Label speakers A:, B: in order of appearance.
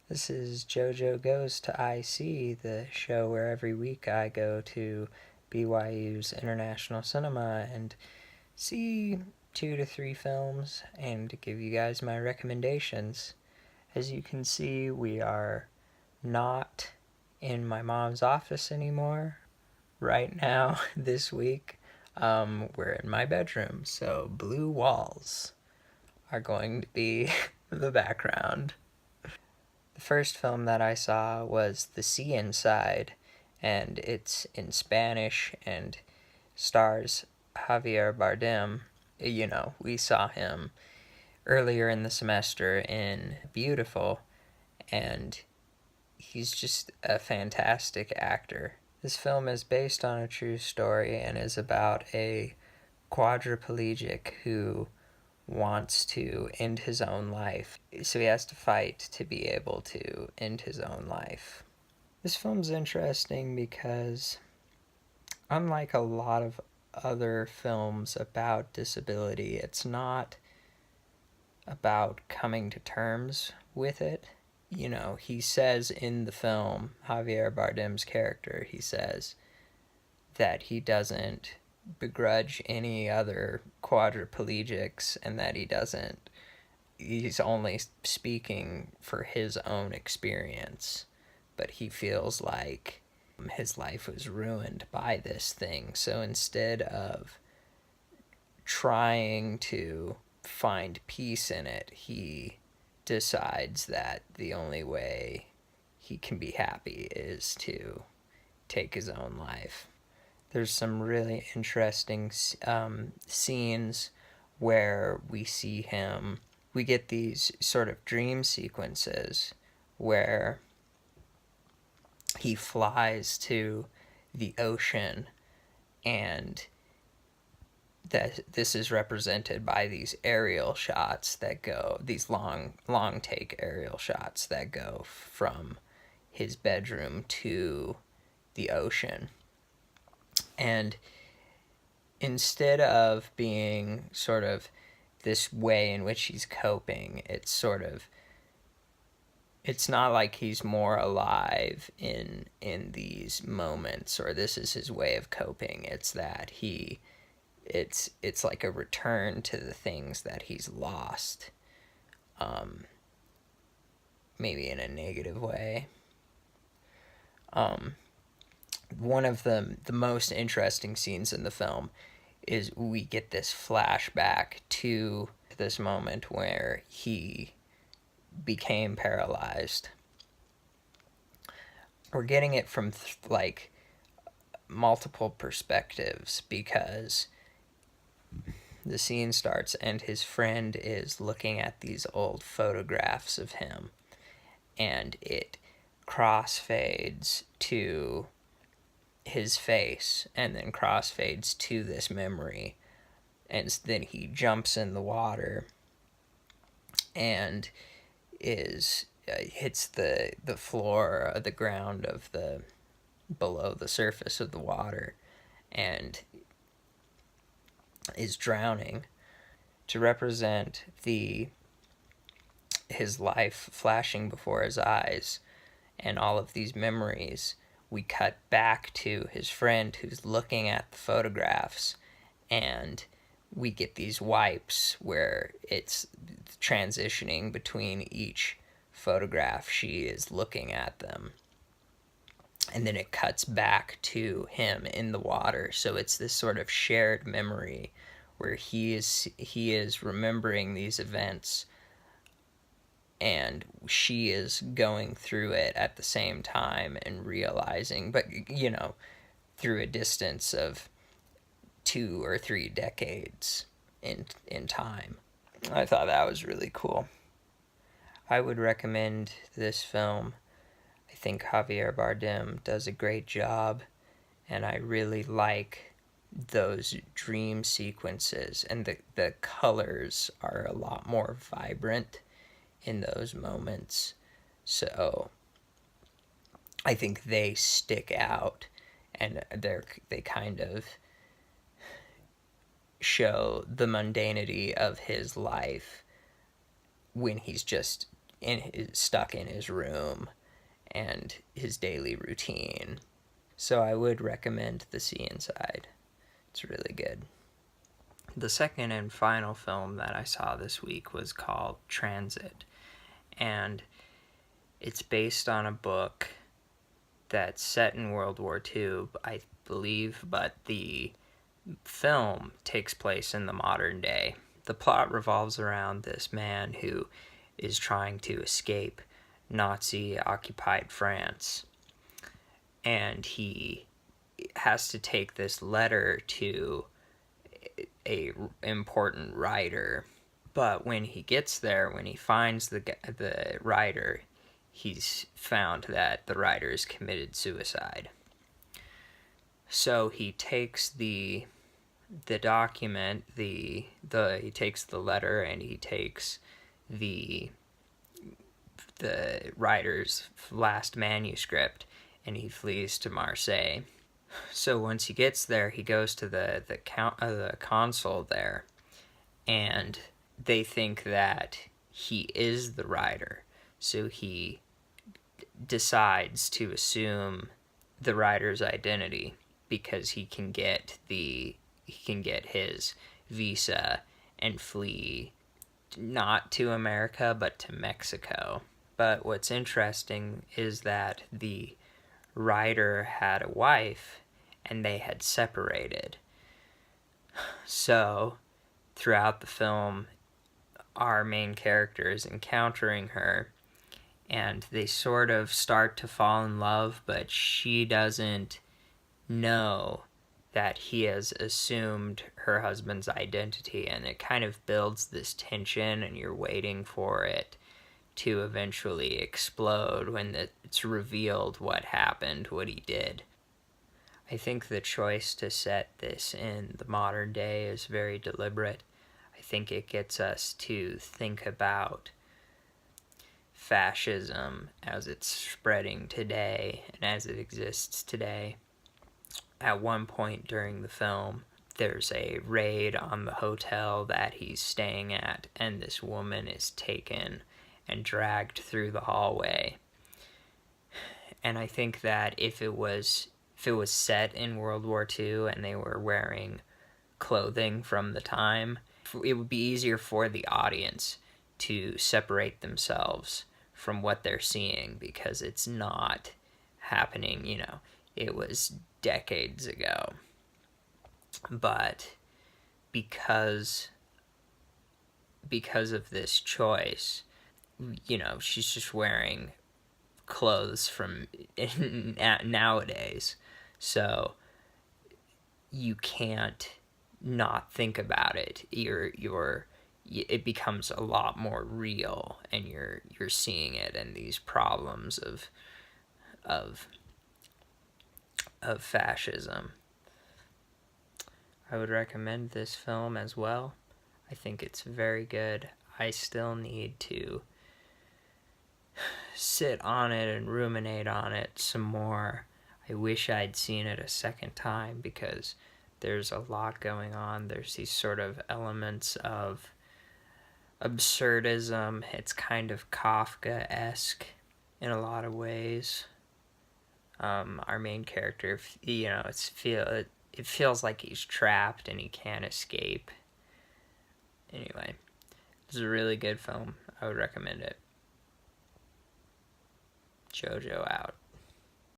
A: This is Jojo Goes to IC, the show where every week I go to BYU's International Cinema and see 2 to 3 films and give you guys my recommendations. As you can see, we are not in my mom's office anymore right now this week. We're in my bedroom, so blue walls are going to be the background. The first film that I saw was The Sea Inside, and it's in Spanish and stars Javier Bardem. We saw him earlier in the semester in Beautiful, and he's just a fantastic actor. This film is based on a true story and is about a quadriplegic who wants to end his own life. So he has to fight to be able to end his own life. This film's interesting because, unlike a lot of other films about disability, it's not about coming to terms with it. He says in the film, Javier Bardem's character, he says that he doesn't begrudge any other quadriplegics and that he's only speaking for his own experience, but he feels like his life was ruined by this thing. So instead of trying to find peace in it, he decides that the only way he can be happy is to take his own life. There's some really interesting scenes where we get these sort of dream sequences where he flies to the ocean, and that this is represented by these aerial shots that go, these long take aerial shots that go from his bedroom to the ocean. And instead of being sort of this way in which he's coping, it's not like he's more alive in these moments, or this is his way of coping. It's that it's like a return to the things that he's lost, maybe in a negative way. One of the most interesting scenes in the film is we get this flashback to this moment where he became paralyzed. We're getting it from like multiple perspectives, because the scene starts and his friend is looking at these old photographs of him, and it crossfades to his face and then crossfades to this memory, and then he jumps in the water and hits the floor, the ground of the below the surface of the water, and is drowning. To represent his life flashing before his eyes and all of these memories, we cut back to his friend who's looking at the photographs, and we get these wipes where it's transitioning between each photograph. She is looking at them, and then it cuts back to him in the water. So it's this sort of shared memory where he is remembering these events, and she is going through it at the same time and realizing, but through a distance of 2 or 3 decades in time. I thought that was really cool. I would recommend this film. I think Javier Bardem does a great job, and I really like those dream sequences, and the colors are a lot more vibrant in those moments. So I think they stick out, and they kind of show the mundanity of his life when he's just stuck in his room and his daily routine. So I would recommend The Sea Inside. It's really good. The second and final film that I saw this week was called Transit, and it's based on a book that's set in World War II, I believe, but the film takes place in the modern day. The plot revolves around this man who is trying to escape Nazi-occupied France, and he has to take this letter to a important writer. But when he gets there, when he finds the writer, he's found that the writer has committed suicide. So he takes the document, he takes the letter, and he takes the writer's last manuscript, and he flees to Marseille. So once he gets there, he goes to the consul there, and they think that he is the writer. So he decides to assume the writer's identity because he can get his visa and flee not to America but to Mexico. But what's interesting is that the writer had a wife and they had separated. So throughout the film, our main character is encountering her, and they sort of start to fall in love, but she doesn't know that he has assumed her husband's identity, and it kind of builds this tension, and you're waiting for it to eventually explode when it's revealed what happened, what he did. I think the choice to set this in the modern day is very deliberate. I think it gets us to think about fascism as it's spreading today and as it exists today. At one point during the film, there's a raid on the hotel that he's staying at, and this woman is taken and dragged through the hallway. And I think that if it was set in World War II and they were wearing clothing from the time, it would be easier for the audience to separate themselves from what they're seeing, because it's not happening, it was decades ago. But because of this choice, she's just wearing clothes from nowadays, so you can't not think about it. It becomes a lot more real, and you're seeing it, and these problems of fascism. I would recommend this film as well. I think it's very good. I still need to sit on it and ruminate on it some more. I wish I'd seen it a second time, because there's a lot going on. There's these sort of elements of absurdism. It's kind of Kafka-esque in a lot of ways. Our main character, it feels like he's trapped and he can't escape. Anyway, this is a really good film. I would recommend it. Jojo out.